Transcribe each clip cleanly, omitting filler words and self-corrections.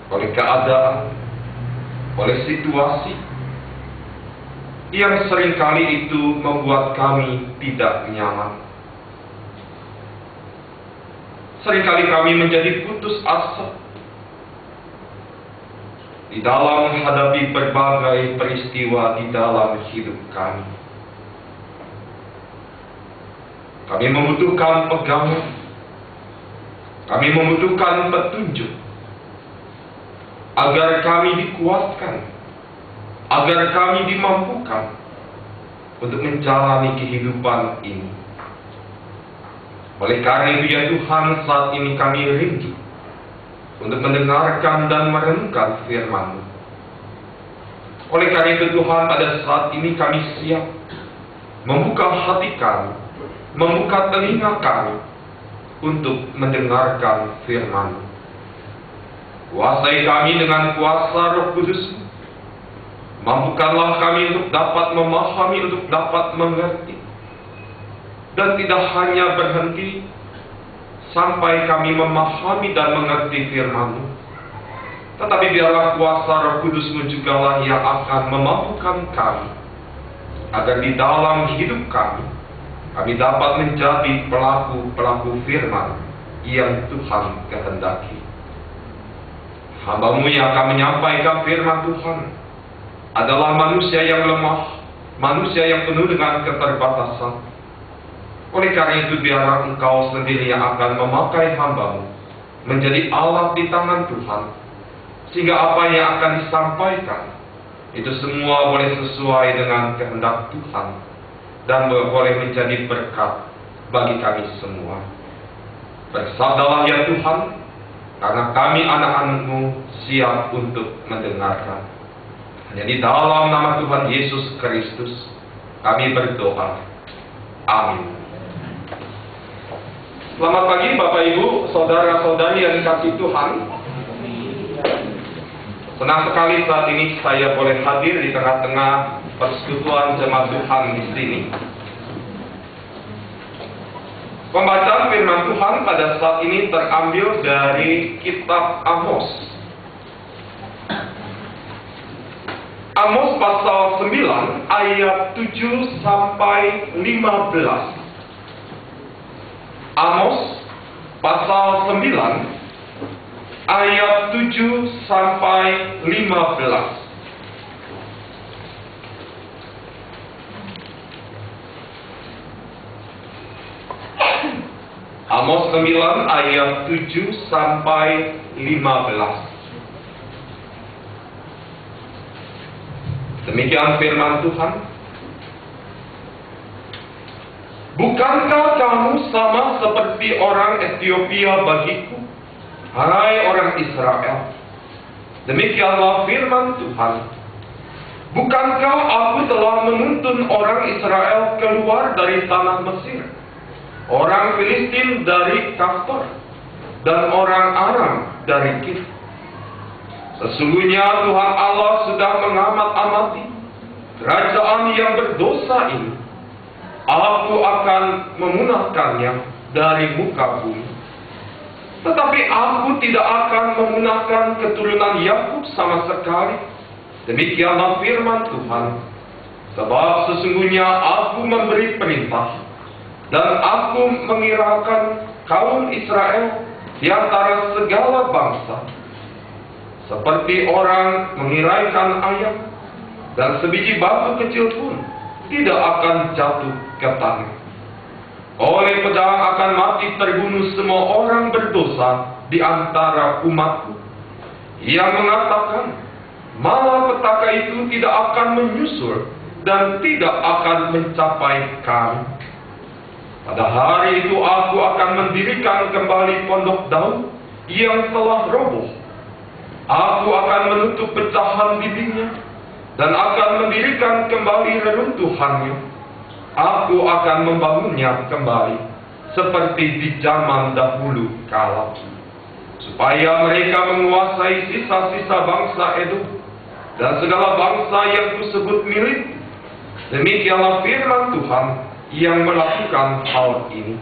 oleh keadaan, oleh situasi yang seringkali itu membuat kami tidak nyaman. Seringkali kami menjadi putus asa di dalam menghadapi berbagai peristiwa di dalam hidup kami. Kami membutuhkan pegangan, kami membutuhkan petunjuk, agar kami dikuatkan, agar kami dimampukan untuk menjalani kehidupan ini. Oleh karena itu ya Tuhan, saat ini kami rindu untuk mendengarkan dan merenungkan firman-Mu. Oleh karena itu Tuhan, pada saat ini kami siap membuka hati kami, membuka telinga kami untuk mendengarkan firman-Mu. Kuasai kami dengan kuasa Roh Kudus. Mampukanlah kami untuk dapat memahami, untuk dapat mengerti. Dan tidak hanya berhenti sampai kami memahami dan mengerti firman-Mu, tetapi biarlah kuasa Roh Kudus-Mu jugalah yang akan memampukan kami, agar di dalam hidup kami dapat menjadi pelaku-pelaku firman yang Tuhan kehendaki. Hamba-Mu yang akan menyampaikan firman Tuhan adalah manusia yang lemah, manusia yang penuh dengan keterbatasan. Oleh karena itu biarlah Engkau sendiri yang akan memakai hamba-Mu menjadi alat di tangan Tuhan, sehingga apa yang akan disampaikan itu semua boleh sesuai dengan kehendak Tuhan dan boleh menjadi berkat bagi kami semua. Bersabdalah ya Tuhan, karena kami anak-anak-Mu siap untuk mendengarkan. Hanya di dalam nama Tuhan Yesus Kristus kami berdoa. Amin. Selamat pagi Bapak Ibu, saudara-saudari yang dikasihi Tuhan. Senang sekali saat ini saya boleh hadir di tengah-tengah persekutuan jemaat Tuhan di sini. Pembacaan firman Tuhan pada saat ini terambil dari kitab Amos. Amos pasal 9 ayat 7 sampai 15. Amos pasal 9 ayat 7 sampai 15. Amos 9 ayat 7 sampai 15. Demikian firman Tuhan. Bukankah kamu sama seperti orang Ethiopia bagiku, hai orang Israel? Demikianlah firman Tuhan. Bukankah aku telah menuntun orang Israel keluar dari tanah Mesir, orang Filistin dari Kaftor, dan orang Aram dari Kir? Sesungguhnya Tuhan Allah sudah mengamat-amati kerajaan yang berdosa ini. Aku akan memunahkannya dari muka bumi. Tetapi aku tidak akan memunahkan keturunan Yakub sama sekali. Demikianlah firman Tuhan. Sebab sesungguhnya aku memberi perintah, dan aku mengirakan kaum Israel di antara segala bangsa, seperti orang mengiraikan ayam, dan sebiji batu kecil pun tidak akan jatuh ke tanah. Oleh pedang akan mati terbunuh semua orang berdosa di antara umatku. Yang mengatakan, malah petaka itu tidak akan menyusul dan tidak akan mencapai kami. Pada hari itu aku akan mendirikan kembali pondok Daud yang telah roboh. Aku akan menutup pecahan dindingnya dan akan mendirikan kembali reruntuhannya. Aku akan membangunnya kembali seperti di zaman dahulu kala, supaya mereka menguasai sisa-sisa bangsa Edom dan segala bangsa yang kusebut milik. Demikianlah firman Tuhan yang melakukan hal ini.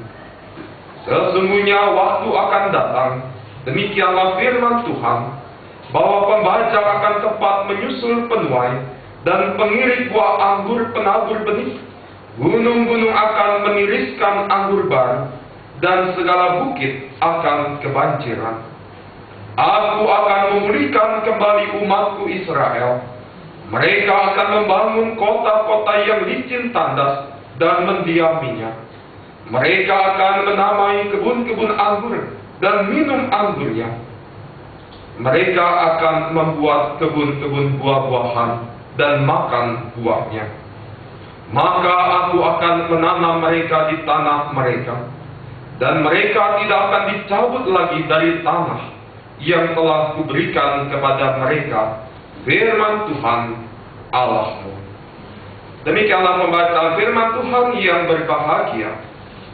Sesungguhnya waktu akan datang, demikianlah firman Tuhan, bahwa pembajak akan tepat menyusul penuai, dan pengirik buah anggur penabur benih. Gunung-gunung akan meniriskan anggur baru, dan segala bukit akan kebanjiran. Aku akan memulihkan kembali umatku Israel. Mereka akan membangun kota-kota yang licin tandas dan mendiaminya. Mereka akan menamai kebun-kebun anggur dan minum anggurnya. Mereka akan membuat kebun-kebun buah-buahan dan makan buahnya. Maka aku akan menanam mereka di tanah mereka, dan mereka tidak akan dicabut lagi dari tanah yang telah kuberikan kepada mereka, firman Tuhan Allahmu. Demikianlah pembacaan firman Tuhan. Yang berbahagia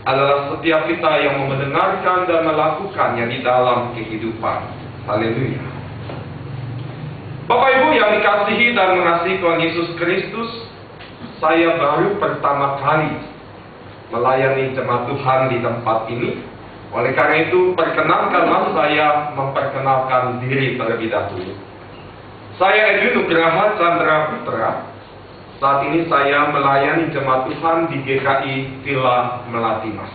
adalah setiap kita yang mendengarkan dan melakukannya di dalam kehidupan. Haleluya. Bapak Ibu yang dikasihi dan mengasihi Tuhan Yesus Kristus, saya baru pertama kali melayani jemaat Tuhan di tempat ini. Oleh karena itu, perkenankanlah saya memperkenalkan diri terlebih dahulu. Saya Edwin Nugraha Chandra Putra. Saat ini saya melayani jemaat Tuhan di GKI Villa Melati Mas.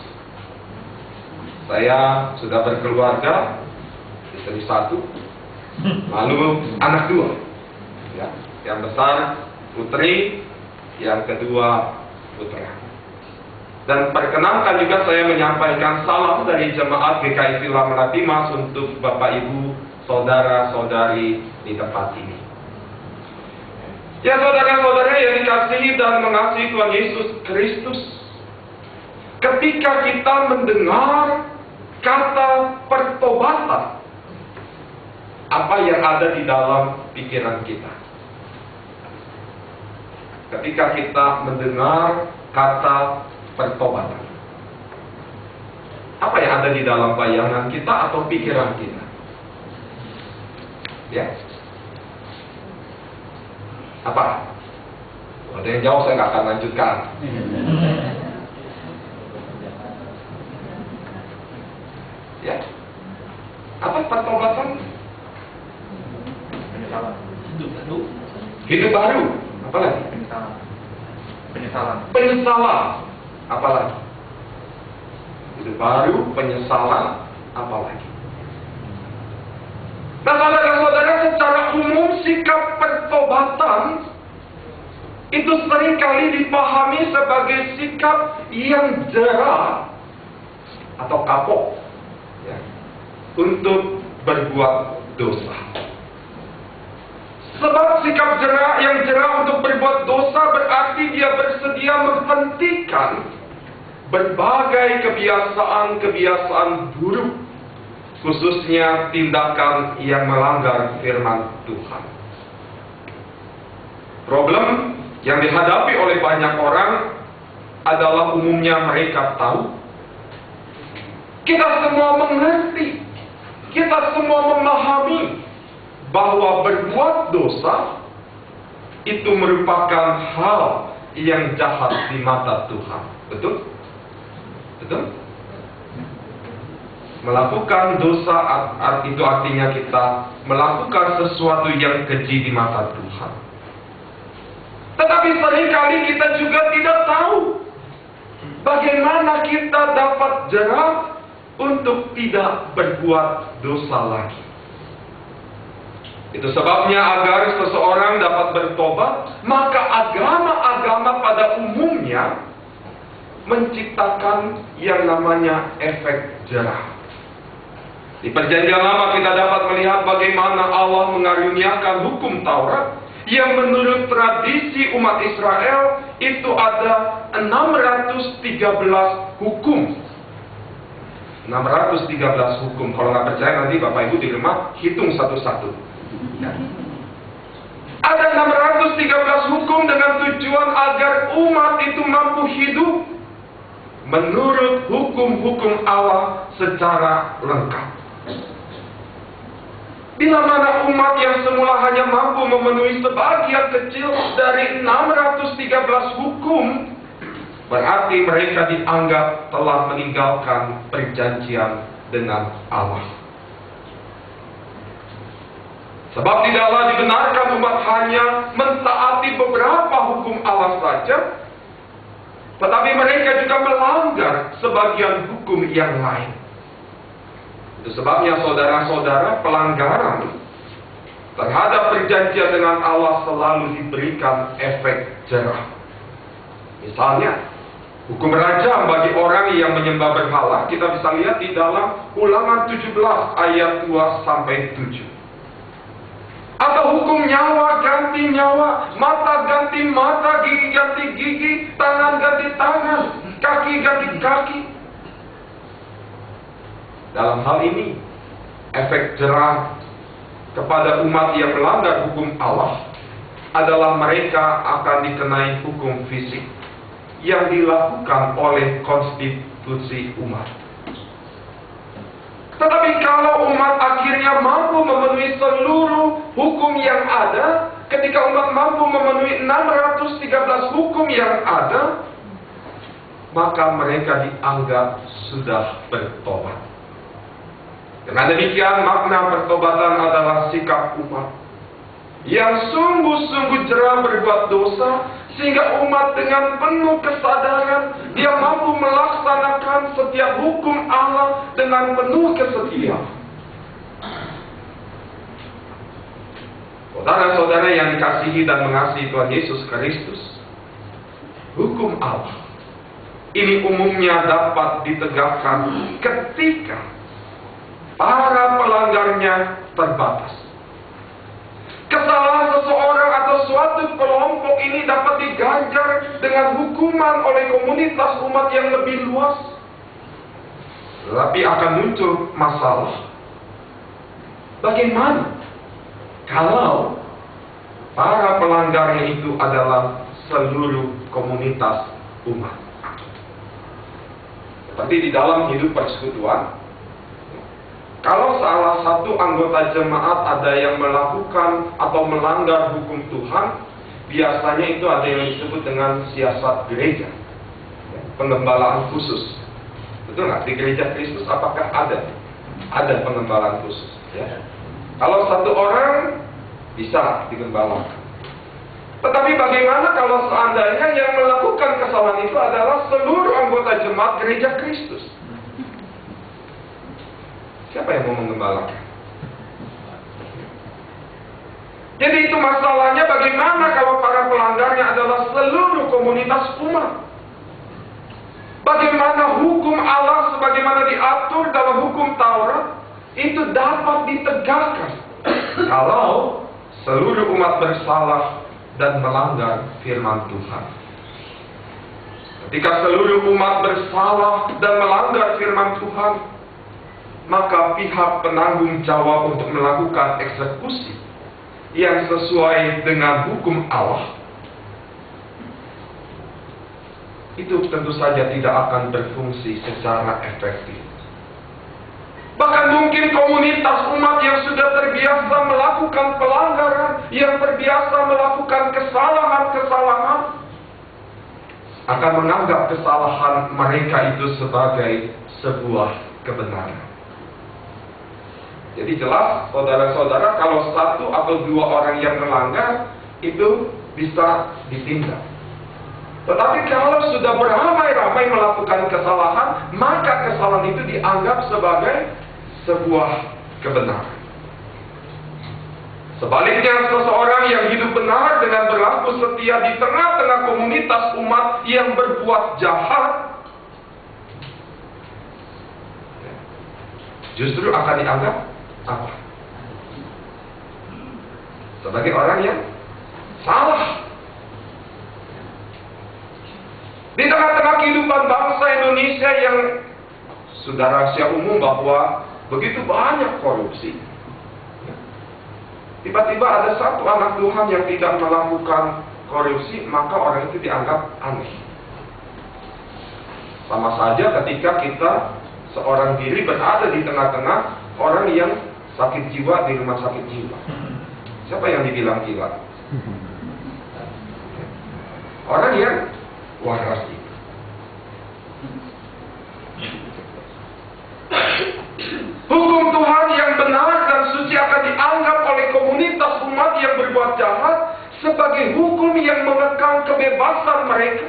Saya sudah berkeluarga, istri satu, lalu anak dua. Ya, yang besar putri, yang kedua putra. Dan perkenankan juga saya menyampaikan salam dari jemaat GKI Villa Melati Mas untuk Bapak Ibu, saudara-saudari di tempat ini. Ya, saudara-saudara yang dikasihi dan mengasihi Tuhan Yesus Kristus, ketika kita mendengar kata pertobatan, apa yang ada di dalam pikiran kita? Ketika kita mendengar kata pertobatan, apa yang ada di dalam bayangan kita atau pikiran kita? Ya, apa? Ada yang jauh, saya nggak akan lanjutkan. Ya, apa pertobatan? Penyesalan. Hidup baru. Hidup baru. Apa lagi? Penyesalan. Apa lagi? Hidup baru, penyesalan, apa lagi? Nah, saudara-saudara, secara umum sikap pertobatan itu seringkali dipahami sebagai sikap yang jera atau kapok, ya, untuk berbuat dosa. Sebab sikap yang jera untuk berbuat dosa berarti dia bersedia menghentikan berbagai kebiasaan-kebiasaan buruk, khususnya tindakan yang melanggar firman Tuhan. Problem yang dihadapi oleh banyak orang adalah umumnya mereka tahu, kita semua mengerti, kita semua memahami bahwa berbuat dosa itu merupakan hal yang jahat di mata Tuhan. Betul? Betul? Melakukan dosa itu artinya kita melakukan sesuatu yang keji di mata Tuhan. Tetapi seringkali kita juga tidak tahu bagaimana kita dapat jerah untuk tidak berbuat dosa lagi. Itu sebabnya agar seseorang dapat bertobat, maka agama-agama pada umumnya menciptakan yang namanya efek jerah. Di Perjanjian Lama kita dapat melihat bagaimana Allah mengaruniakan hukum Taurat yang menurut tradisi umat Israel itu ada 613 hukum. 613 hukum. Kalau nggak percaya nanti Bapak Ibu di rumah hitung satu-satu. Ya. Ada 613 hukum dengan tujuan agar umat itu mampu hidup menurut hukum-hukum Allah secara lengkap. Bila mana umat yang semula hanya mampu memenuhi sebagian kecil dari 613 hukum, berarti mereka dianggap telah meninggalkan perjanjian dengan Allah. Sebab tidaklah dibenarkan umat hanya mentaati beberapa hukum Allah saja, tetapi mereka juga melanggar sebagian hukum yang lain. Itu sebabnya saudara-saudara, pelanggaran terhadap perjanjian dengan Allah selalu diberikan efek jerah. Misalnya, hukum rajam bagi orang yang menyembah berhala, kita bisa lihat di dalam Ulangan 17 ayat 2 sampai 7. Atau hukum nyawa ganti nyawa, mata ganti mata, gigi ganti gigi, tangan ganti tangan, kaki ganti kaki. Dalam hal ini, efek jerah kepada umat yang melanggar hukum Allah adalah mereka akan dikenai hukum fisik yang dilakukan oleh konstitusi umat. Tetapi kalau umat akhirnya mampu memenuhi seluruh hukum yang ada, ketika umat mampu memenuhi 613 hukum yang ada, maka mereka dianggap sudah bertobat. Dengan demikian, makna pertobatan adalah sikap umat yang sungguh-sungguh jerah berbuat dosa, sehingga umat dengan penuh kesadaran dia mampu melaksanakan setiap hukum Allah dengan penuh kesetiaan. Saudara-saudara yang dikasihi dan mengasihi Tuhan Yesus Kristus, hukum Allah ini umumnya dapat ditegakkan ketika para pelanggarnya terbatas. Kesalahan seseorang atau suatu kelompok ini dapat diganjar dengan hukuman oleh komunitas umat yang lebih luas. Tetapi akan muncul masalah. Bagaimana kalau para pelanggarnya itu adalah seluruh komunitas umat? Seperti di dalam hidup persekutuan, kalau salah satu anggota jemaat ada yang melakukan atau melanggar hukum Tuhan, biasanya itu ada yang disebut dengan siasat gereja, pengembalaan khusus. Betul nggak? Di gereja Kristus apakah ada pengembalaan khusus? Ya. Kalau satu orang bisa digembalakan. Tetapi bagaimana kalau seandainya yang melakukan kesalahan itu adalah seluruh anggota jemaat gereja Kristus? Siapa yang mau menggembalakan? Jadi itu masalahnya, bagaimana kalau para pelanggarnya adalah seluruh komunitas umat? Bagaimana hukum Allah sebagaimana diatur dalam hukum Taurat itu dapat ditegakkan kalau seluruh umat bersalah dan melanggar firman Tuhan? Ketika seluruh umat bersalah dan melanggar firman Tuhan, maka pihak penanggung jawab untuk melakukan eksekusi yang sesuai dengan hukum Allah itu tentu saja tidak akan berfungsi secara efektif. Bahkan mungkin komunitas umat yang sudah terbiasa melakukan pelanggaran, yang terbiasa melakukan kesalahan-kesalahan, akan menganggap kesalahan mereka itu sebagai sebuah kebenaran. Jadi jelas, saudara-saudara, kalau satu atau dua orang yang melanggar, itu bisa ditindak. Tetapi kalau sudah beramai-ramai melakukan kesalahan, maka kesalahan itu dianggap sebagai sebuah kebenaran. Sebaliknya, seseorang yang hidup benar dengan berlaku setia di tengah-tengah komunitas umat yang berbuat jahat, justru akan dianggap apa? Sebagai orang yang salah. Di tengah-tengah kehidupan bangsa Indonesia yang sudah rahasia umum bahwa begitu banyak korupsi, tiba-tiba ada satu anak Tuhan yang tidak melakukan korupsi, maka orang itu dianggap aneh. Sama saja ketika kita seorang diri berada di tengah-tengah orang yang sakit jiwa di rumah sakit jiwa. Siapa yang dibilang gila? Orang yang waras itu. Hukum Tuhan yang benar dan suci akan dianggap oleh komunitas sebagai hukum yang mengekang kebebasan mereka.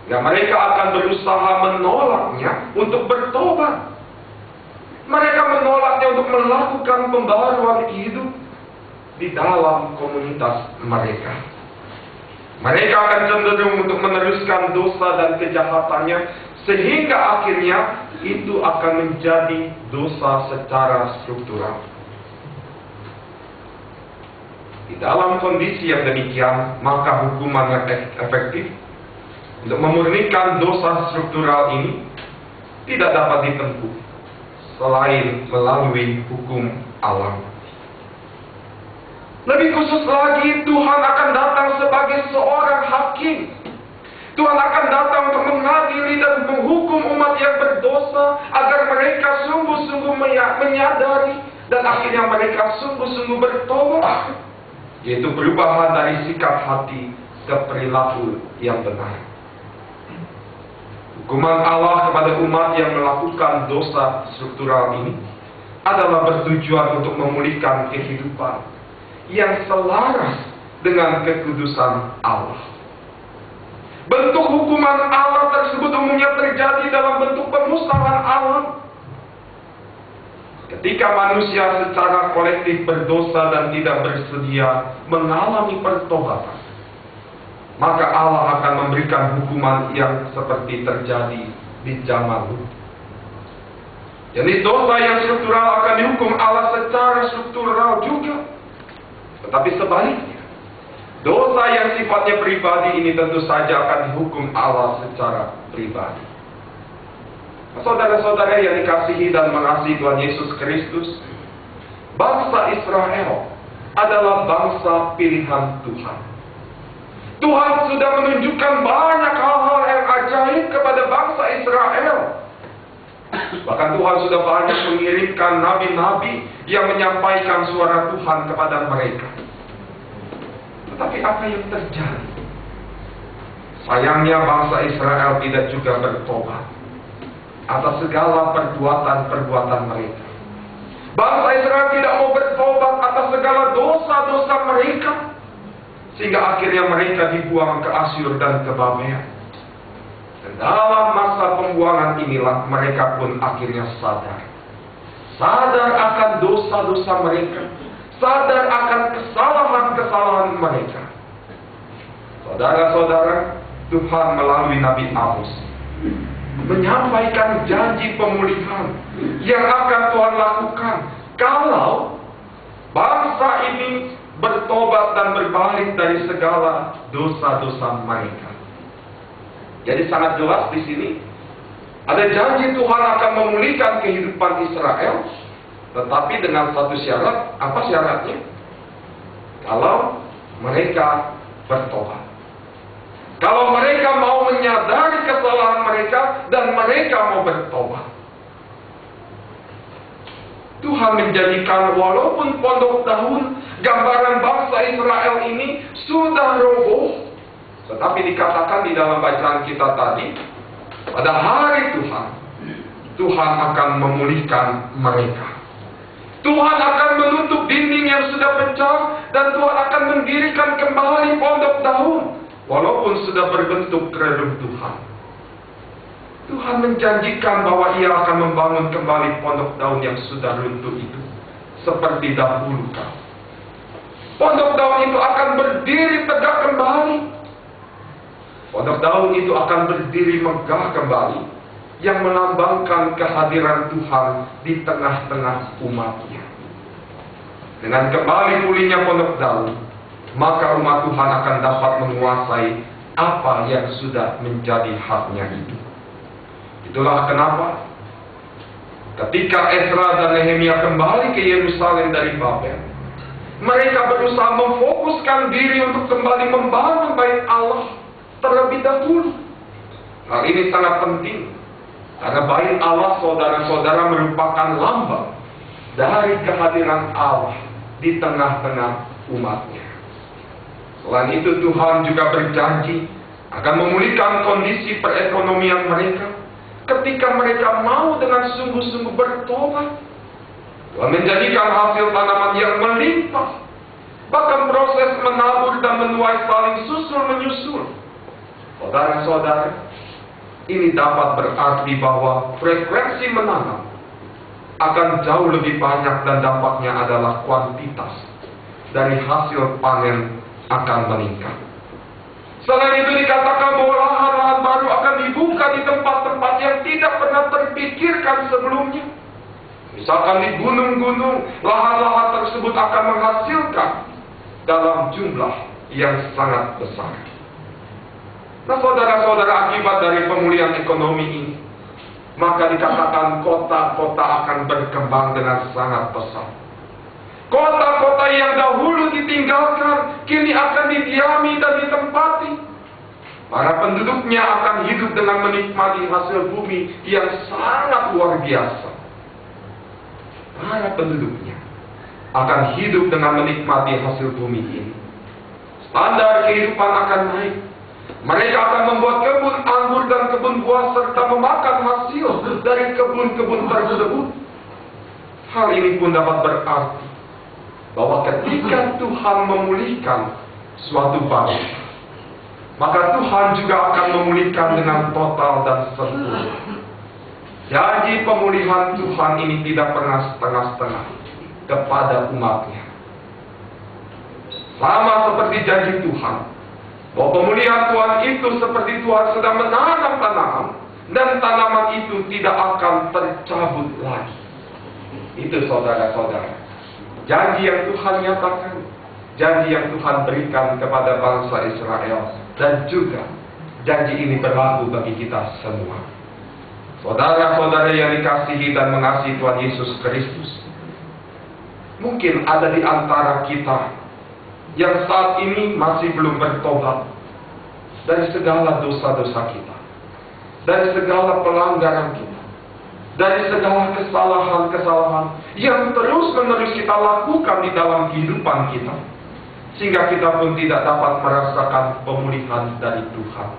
Ya, mereka akan berusaha menolaknya untuk bertobat. Mereka menolaknya untuk melakukan pembaruan hidup di dalam komunitas mereka. Mereka akan cenderung untuk meneruskan dosa dan kejahatannya, sehingga akhirnya itu akan menjadi dosa secara struktural. Di dalam kondisi yang demikian, maka hukuman yang efektif untuk memurnikan dosa struktural ini tidak dapat ditempuh selain melalui hukum alam. Lebih khusus lagi, Tuhan akan datang sebagai seorang hakim. Tuhan akan datang untuk mengadili dan menghukum umat yang berdosa agar mereka sungguh-sungguh menyadari dan akhirnya mereka sungguh-sungguh bertobat, yaitu perubahan dari sikap hati ke perilaku yang benar. Hukuman Allah kepada umat yang melakukan dosa struktural ini adalah bertujuan untuk memulihkan kehidupan yang selaras dengan kekudusan Allah. Bentuk hukuman Allah tersebut umumnya terjadi dalam bentuk pemusnahan alam. Ketika manusia secara kolektif berdosa dan tidak bersedia mengalami pertobatan, maka Allah akan memberikan hukuman yang seperti terjadi di zaman Lut. Jadi dosa yang struktural akan dihukum Allah secara struktural juga. Tetapi sebaliknya, dosa yang sifatnya pribadi ini tentu saja akan dihukum Allah secara pribadi. Saudara-saudara yang dikasihi dan mengasihi Tuhan Yesus Kristus, bangsa Israel adalah bangsa pilihan Tuhan. Tuhan sudah menunjukkan banyak hal-hal yang ajaib kepada bangsa Israel. Bahkan Tuhan sudah banyak mengirimkan nabi-nabi yang menyampaikan suara Tuhan kepada mereka. Tetapi apa yang terjadi? Sayangnya bangsa Israel tidak juga bertobat atas segala perbuatan-perbuatan mereka. Bangsa Israel tidak mau bertobat atas segala dosa-dosa mereka, sehingga akhirnya mereka dibuang ke Asyur dan ke Babel. Dan dalam masa pembuangan inilah mereka pun akhirnya sadar akan dosa-dosa mereka, sadar akan kesalahan-kesalahan mereka. Saudara-saudara, Tuhan melalui Nabi Amos menyampaikan janji pemulihan yang akan Tuhan lakukan kalau bangsa ini bertobat dan berbalik dari segala dosa-dosa mereka. Jadi sangat jelas di sini ada janji Tuhan akan memulihkan kehidupan Israel, tetapi dengan satu syarat. Apa syaratnya? Kalau mereka bertobat. Kalau mereka mau menyadari kesalahan mereka dan mereka mau bertobat. Tuhan menjadikan walaupun pondok dahun, gambaran bangsa Israel ini sudah roboh, tetapi dikatakan di dalam bacaan kita tadi, pada hari Tuhan, Tuhan akan memulihkan mereka. Tuhan akan menutup dinding yang sudah pecah, dan Tuhan akan mendirikan kembali pondok dahun, walaupun sudah berbentuk reruntuhan. Tuhan menjanjikan bahwa Ia akan membangun kembali pondok daun yang sudah runtuh itu seperti dahulu kala. Pondok daun itu akan berdiri tegak kembali. Pondok daun itu akan berdiri megah kembali, yang melambangkan kehadiran Tuhan di tengah-tengah umatnya. Dengan kembali pulihnya pondok daun, maka umat Tuhan akan dapat menguasai apa yang sudah menjadi haknya itu. Itulah kenapa ketika Ezra dan Nehemia kembali ke Yerusalem dari Babel, mereka berusaha memfokuskan diri untuk kembali membangun bait Allah terlebih dahulu. Hal ini sangat penting, karena bait Allah, saudara-saudara, merupakan lambang dari kehadiran Allah di tengah-tengah umatnya. Selain itu, Tuhan juga berjanji akan memulihkan kondisi perekonomian mereka ketika mereka mau dengan sungguh-sungguh bertobat. Tuhan menjadikan hasil tanaman yang melimpah, Bahkan proses menabur dan menuai saling susul-menyusul. Saudara-saudara, ini dapat berarti bahwa frekuensi menanam akan jauh lebih banyak dan dampaknya adalah kuantitas dari hasil panen akan meningkat. Selain itu dikatakan bahwa lahan-lahan baru akan dibuka di tempat-tempat yang tidak pernah terpikirkan sebelumnya. Misalkan di gunung-gunung, lahan-lahan tersebut akan menghasilkan dalam jumlah yang sangat besar. Nah, saudara-saudara, akibat dari pemulihan ekonomi ini, maka dikatakan kota-kota akan berkembang dengan sangat pesat. Kota-kota yang dahulu ditinggalkan, kini akan didiami dan ditempati. Para penduduknya akan hidup dengan menikmati hasil bumi yang sangat luar biasa. Para penduduknya akan hidup dengan menikmati hasil bumi ini. Standar kehidupan akan naik. Mereka akan membuat kebun anggur dan kebun buah serta memakan hasil dari kebun-kebun tersebut. Hal ini pun dapat berarti bahwa ketika Tuhan memulihkan suatu bangsa, maka Tuhan juga akan memulihkan dengan total dan sempurna. Janji pemulihan Tuhan ini tidak pernah setengah-setengah kepada umatnya. Sama seperti janji Tuhan, bahwa pemulihan Tuhan itu seperti Tuhan sedang menanam tanaman, dan tanaman itu tidak akan tercabut lagi. Itu saudara-saudara, janji yang Tuhan nyatakan, janji yang Tuhan berikan kepada bangsa Israel, dan juga janji ini berlaku bagi kita semua. Saudara-saudara yang dikasihi dan mengasihi Tuhan Yesus Kristus, mungkin ada di antara kita yang saat ini masih belum bertobat dari segala dosa-dosa kita, dari segala pelanggaran kita, dari segala kesalahan-kesalahan yang terus-menerus kita lakukan di dalam kehidupan kita, sehingga kita pun tidak dapat merasakan pemulihan dari Tuhan.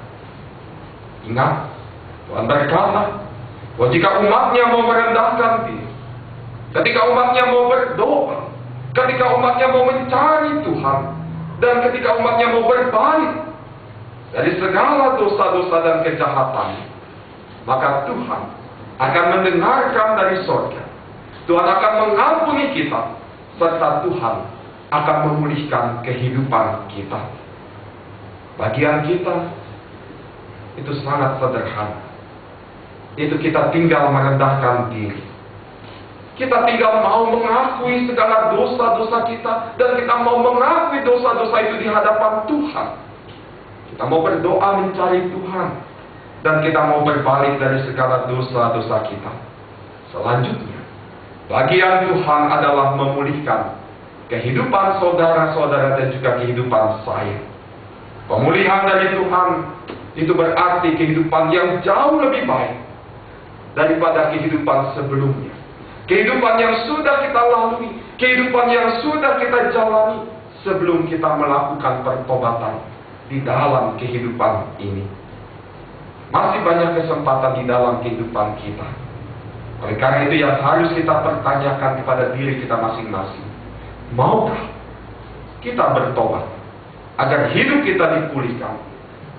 Ingat, Tuhan berkata bahwa jika umatnya mau merendahkan diri, ketika umatnya mau berdoa, ketika umatnya mau mencari Tuhan, dan ketika umatnya mau berbalik dari segala dosa-dosa dan kejahatan, maka Tuhan akan mendengarkan dari surga. Tuhan akan mengampuni kita, serta Tuhan akan memulihkan kehidupan kita. Bagian kita itu sangat sederhana. Itu kita tinggal merendahkan diri. Kita tinggal mau mengakui segala dosa-dosa kita, dan kita mau mengakui dosa-dosa itu di hadapan Tuhan. Kita mau berdoa mencari Tuhan, dan kita mau berbalik dari segala dosa-dosa kita. Selanjutnya, bagian Tuhan adalah memulihkan kehidupan saudara-saudara dan juga kehidupan saya. Pemulihan dari Tuhan itu berarti kehidupan yang jauh lebih baik daripada kehidupan sebelumnya. Kehidupan yang sudah kita lalui, kehidupan yang sudah kita jalani sebelum kita melakukan pertobatan di dalam kehidupan ini. Masih banyak kesempatan di dalam kehidupan kita. Oleh karena itu yang harus kita pertanyakan kepada diri kita masing-masing, maukah kita bertobat agar hidup kita dipulihkan?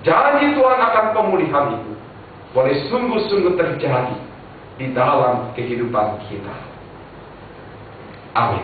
Janji Tuhan akan pemulihan itu boleh sungguh-sungguh terjadi di dalam kehidupan kita. Amin.